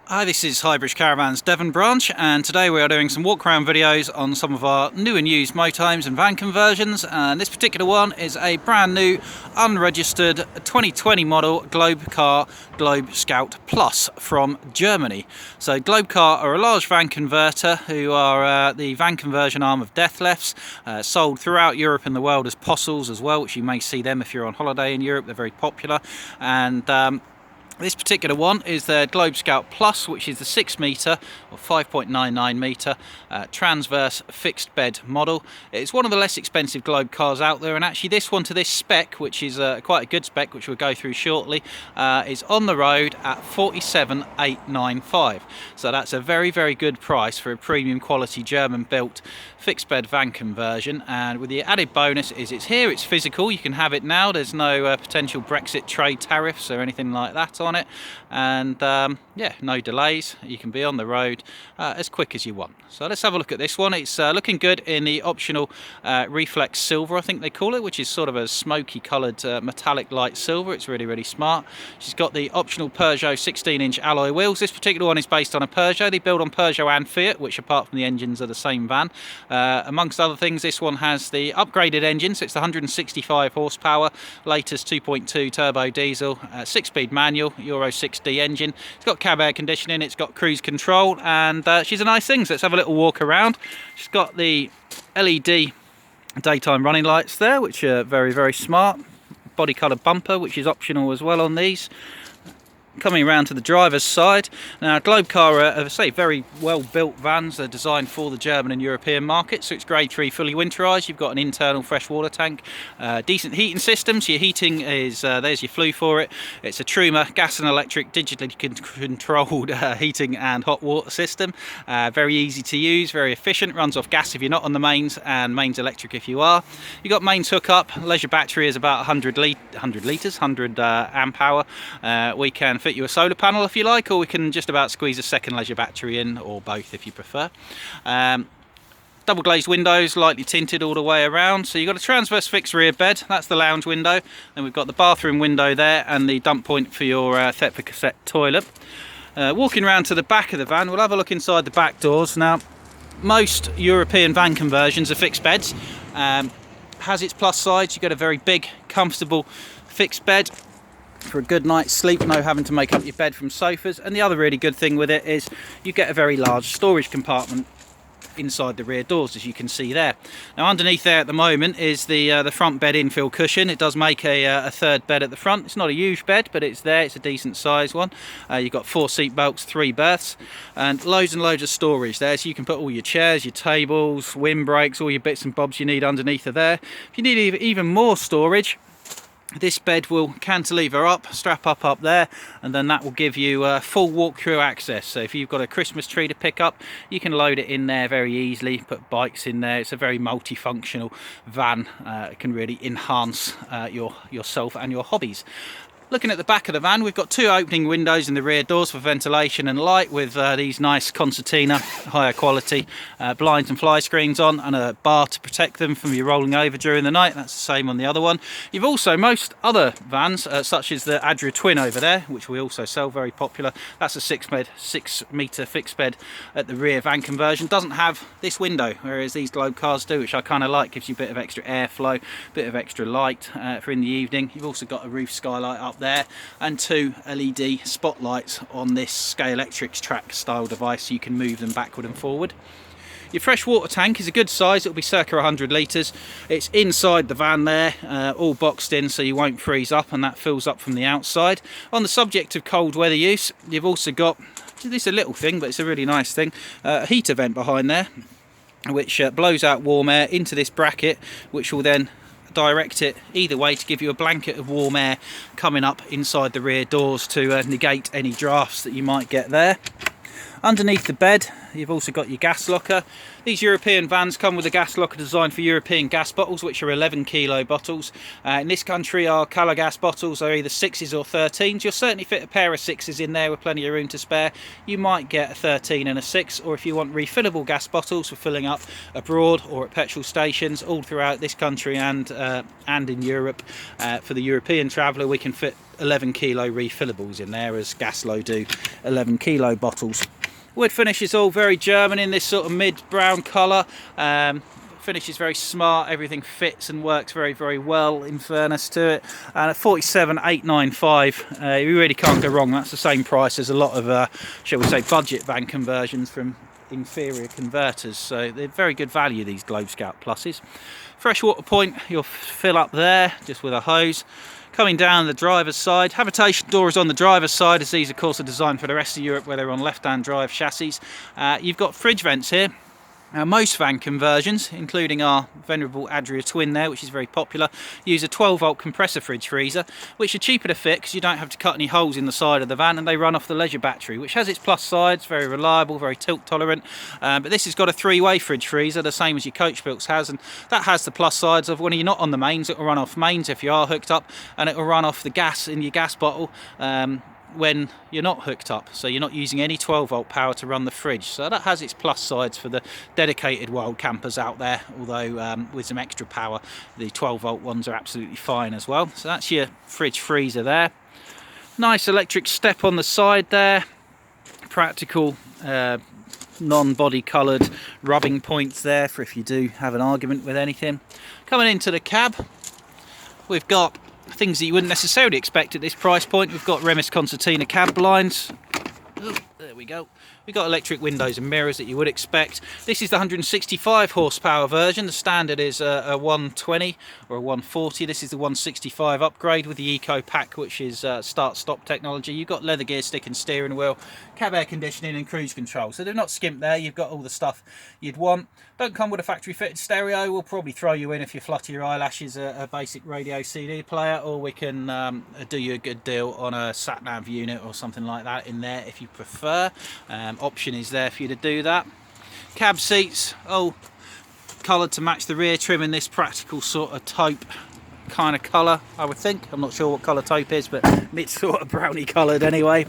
Hi, this is Highbridge Caravans Devon branch, and today we are doing some walk around videos on some of our new and used motorhomes and van conversions. And this particular one is a brand new unregistered 2020 model Globecar Globescout Plus from Germany. So Globecar are a large van converter who are the van conversion arm of Deathlefts, sold throughout Europe and the world as Postals as well, which you may see them if you're on holiday in Europe. They're very popular. And this particular one is their Globescout Plus, which is the 6 metre or 5.99 metre transverse fixed bed model. It's one of the less expensive Globe cars out there, and actually this one to this spec, which is quite a good spec, which we'll go through shortly, is on the road at 47,895. So that's a very, very good price for a premium quality German built fixed bed van conversion. And with the added bonus is it's here, it's physical, you can have it now. There's no potential Brexit trade tariffs or anything like that on it, and yeah, no delays. You can be on the road as quick as you want. So let's have a look at this one. It's looking good in the optional reflex silver, I think they call it, which is sort of a smoky coloured metallic light silver. It's really, really smart. She's got the optional Peugeot 16-inch alloy wheels. This particular one is based on a Peugeot. They build on Peugeot and Fiat, which apart from the engines are the same van. Amongst other things, this one has the upgraded engine, so it's the 165 horsepower, latest 2.2 turbo diesel, 6-speed manual, Euro 6D engine. It's got cab air conditioning, it's got cruise control, and she's a nice thing. So let's have a little walk around. She's got the LED daytime running lights there, which are very, very smart. Body colour bumper, which is optional as well on these. Coming around to the driver's side, now Globecar are, as I say, very well built vans. They're designed for the German and European market, so it's grade 3 fully winterised. You've got an internal freshwater tank, decent heating systems. Your heating is, there's your flue for it. It's a Truma gas and electric digitally controlled heating and hot water system. Very easy to use, very efficient, runs off gas if you're not on the mains, and mains electric if you are. You've got mains hookup. Leisure battery is about 100 amp hour. We can fit you a solar panel if you like, or we can just about squeeze a second leisure battery in, or both if you prefer. Double glazed windows, lightly tinted all the way around. So you've got a transverse fixed rear bed, that's the lounge window. Then we've got the bathroom window there and the dump point for your Thetford cassette toilet. Walking around to the back of the van, we'll have a look inside the back doors. Now, most European van conversions are fixed beds. Has its plus sides. You've got a very big, comfortable fixed bed for a good night's sleep, no having to make up your bed from sofas. And the other really good thing with it is you get a very large storage compartment inside the rear doors, as you can see there. Now underneath there at the moment is the front bed infill cushion. It does make a third bed at the front. It's not a huge bed, but it's there. It's a decent size one. You've got 4 seat belts, 3 berths, and loads of storage there, so you can put all your chairs, your tables, windbreaks, all your bits and bobs you need underneath are there. If you need even more storage, this bed will cantilever up, strap up there, and then that will give you full walk-through access. So if you've got a Christmas tree to pick up, you can load it in there very easily, put bikes in there. It's a very multifunctional van. It can really enhance yourself and your hobbies. Looking at the back of the van, we've got 2 opening windows in the rear doors for ventilation and light, with these nice concertina, higher quality blinds and fly screens on, and a bar to protect them from you rolling over during the night. That's the same on the other one. You've also, most other vans, such as the Adria Twin over there, which we also sell, very popular. That's a 6 metre fixed bed at the rear. Van conversion doesn't have this window, whereas these Globe cars do, which I kind of like. Gives you a bit of extra airflow, bit of extra light for in the evening. You've also got a roof skylight up there, and 2 LED spotlights on this Scalextric track style device, so you can move them backward and forward. Your fresh water tank is a good size. It'll be circa 100 litres. It's inside the van there, all boxed in so you won't freeze up, and that fills up from the outside. On the subject of cold weather use, you've also got, this is a little thing but it's a really nice thing, a heater vent behind there, which blows out warm air into this bracket, which will then direct it either way to give you a blanket of warm air coming up inside the rear doors to negate any drafts that you might get there. Underneath the bed you've also got your gas locker. These European vans come with a gas locker designed for European gas bottles, which are 11 kilo bottles. In this country, our colour gas bottles are either 6s or 13s. You'll certainly fit a pair of 6s in there with plenty of room to spare. You might get a 13 and a 6, or if you want refillable gas bottles for filling up abroad or at petrol stations all throughout this country and in Europe, for the European traveller, we can fit 11 kilo refillables in there, as Gaslow do 11 kilo bottles. Wood finish is all very German in this sort of mid-brown colour. Finish is very smart, everything fits and works very, very well in fairness to it. And at 47,895, you really can't go wrong. That's the same price as a lot of, shall we say, budget van conversions from inferior converters. So they're very good value, these Globescout Pluses. Freshwater point, you'll fill up there just with a hose. Coming down the driver's side, habitation door is on the driver's side, as these of course are designed for the rest of Europe where they're on left-hand drive chassis. You've got fridge vents here. Most van conversions, including our venerable Adria Twin there, which is very popular, use a 12-volt compressor fridge freezer, which are cheaper to fit because you don't have to cut any holes in the side of the van, and they run off the leisure battery, which has its plus sides, very reliable, very tilt tolerant. But this has got a 3-way fridge freezer, the same as your coach builds has, and that has the plus sides of when you're not on the mains, it will run off mains if you are hooked up, and it will run off the gas in your gas bottle when you're not hooked up, so you're not using any 12-volt power to run the fridge. So that has its plus sides for the dedicated wild campers out there, although with some extra power, the 12-volt ones are absolutely fine as well. So that's your fridge freezer there. Nice electric step on the side there, practical non-body coloured rubbing points there for if you do have an argument with anything. Coming into the cab, we've got things that you wouldn't necessarily expect at this price point. We've got Remis Concertina cab blinds. Oh, there we go. We've got electric windows and mirrors that you would expect. This is the 165 horsepower version. The standard is a 120 or a 140. This is the 165 upgrade with the Eco Pack, which is start-stop technology. You've got leather gear stick and steering wheel, cab air conditioning and cruise control. So they're not skimped there. You've got all the stuff you'd want. Don't come with a factory fitted stereo. We'll probably throw you in, if you flutter your eyelashes, a basic radio CD player, or we can do you a good deal on a sat-nav unit or something like that in there if you prefer. Option is there for you to do that. Cab seats, all coloured to match the rear trim in this practical sort of taupe kind of colour, I would think. I'm not sure what colour taupe is, but it's sort of browny coloured anyway.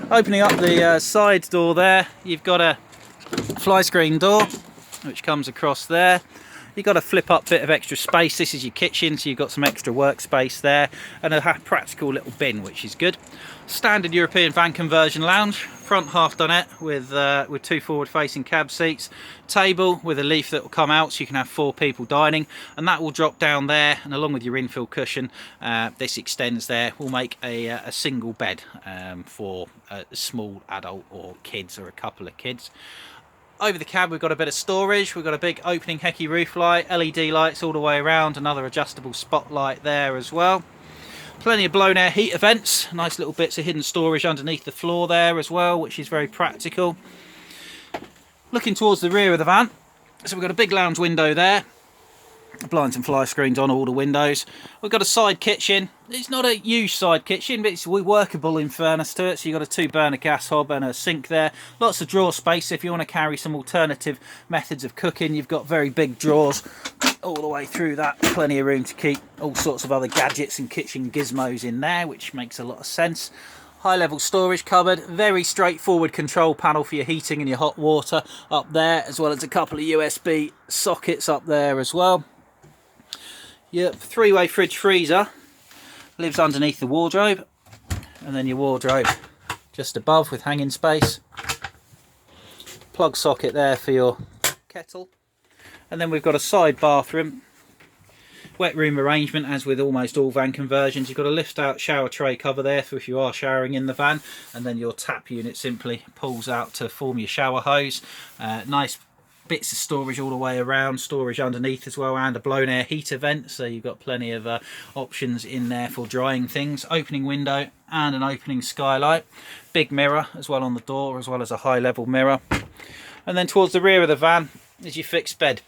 Opening up the side door there, you've got a fly screen door which comes across there. You've got a flip up bit of extra space. This is your kitchen, so you've got some extra workspace there, and a practical little bin, which is good. Standard European van conversion lounge, front half dinette with two forward facing cab seats, table with a leaf that will come out so you can have 4 people dining, and that will drop down there, and along with your infill cushion, this extends there, will make a single bed for a small adult or kids, or a couple of kids. Over the cab we've got a bit of storage. We've got a big opening Hecky roof light, LED lights all the way around, another adjustable spotlight there as well. Plenty of blown air heater vents, nice little bits of hidden storage underneath the floor there as well, which is very practical. Looking towards the rear of the van, so we've got a big lounge window there. Blinds and fly screens on all the windows. We've got a side kitchen. It's not a huge side kitchen, but it's workable in fairness to it. So you've got a 2-burner gas hob and a sink there. Lots of drawer space if you want to carry some alternative methods of cooking. You've got very big drawers all the way through that. Plenty of room to keep all sorts of other gadgets and kitchen gizmos in there, which makes a lot of sense. High level storage cupboard, very straightforward control panel for your heating and your hot water up there, as well as a couple of USB sockets up there as well. Your 3-way fridge freezer lives underneath the wardrobe, and then your wardrobe just above with hanging space. Plug socket there for your kettle, and then we've got a side bathroom. Wet room arrangement, as with almost all van conversions. You've got a lift out shower tray cover there for if you are showering in the van, and then your tap unit simply pulls out to form your shower hose. Nice bits of storage all the way around, storage underneath as well, and a blown air heater vent, so you've got plenty of options in there for drying things. Opening window and an opening skylight. Big mirror as well on the door, as well as a high level mirror. And then towards the rear of the van is your fixed bed.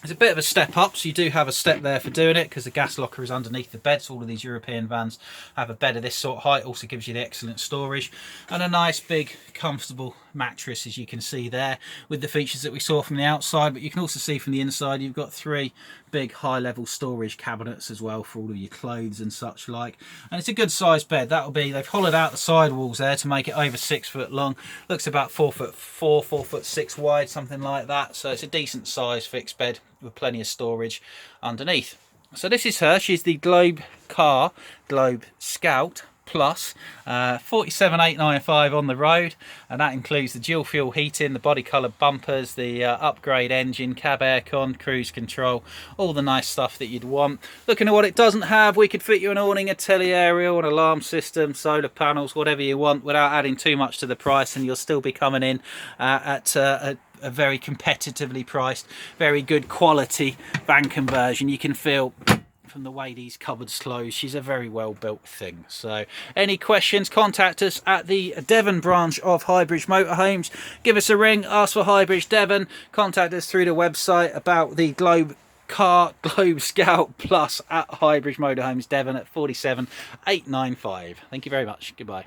It's a bit of a step up, so you do have a step there for doing it, because the gas locker is underneath the bed, so all of these European vans have a bed of this sort of height. Also gives you the excellent storage, and a nice big comfortable mattress, as you can see there, with the features that we saw from the outside, but you can also see from the inside you've got 3 big high-level storage cabinets as well for all of your clothes and such like. And it's a good sized bed. That'll be, they've hollowed out the side walls there to make it over 6 foot long. Looks about 4'4", 4'6" wide, something like that. So it's a decent size fixed bed with plenty of storage underneath. So this is her. She's the Globecar Globescout Plus, 47,895 on the road, and that includes the dual fuel heating, the body colour bumpers, the upgrade engine, cab aircon, cruise control, all the nice stuff that you'd want. Looking at what it doesn't have, we could fit you an awning, a tele-aerial, an alarm system, solar panels, whatever you want, without adding too much to the price, and you'll still be coming in at a very competitively priced, very good quality van conversion. You can feel from the way these cupboards close, she's a very well built thing. So any questions, contact us at the Devon branch of Highbridge Motorhomes. Give us a ring, ask for Highbridge Devon, contact us through the website about the Globecar Globescout Plus at Highbridge Motorhomes Devon at 47,895. Thank you very much. Goodbye.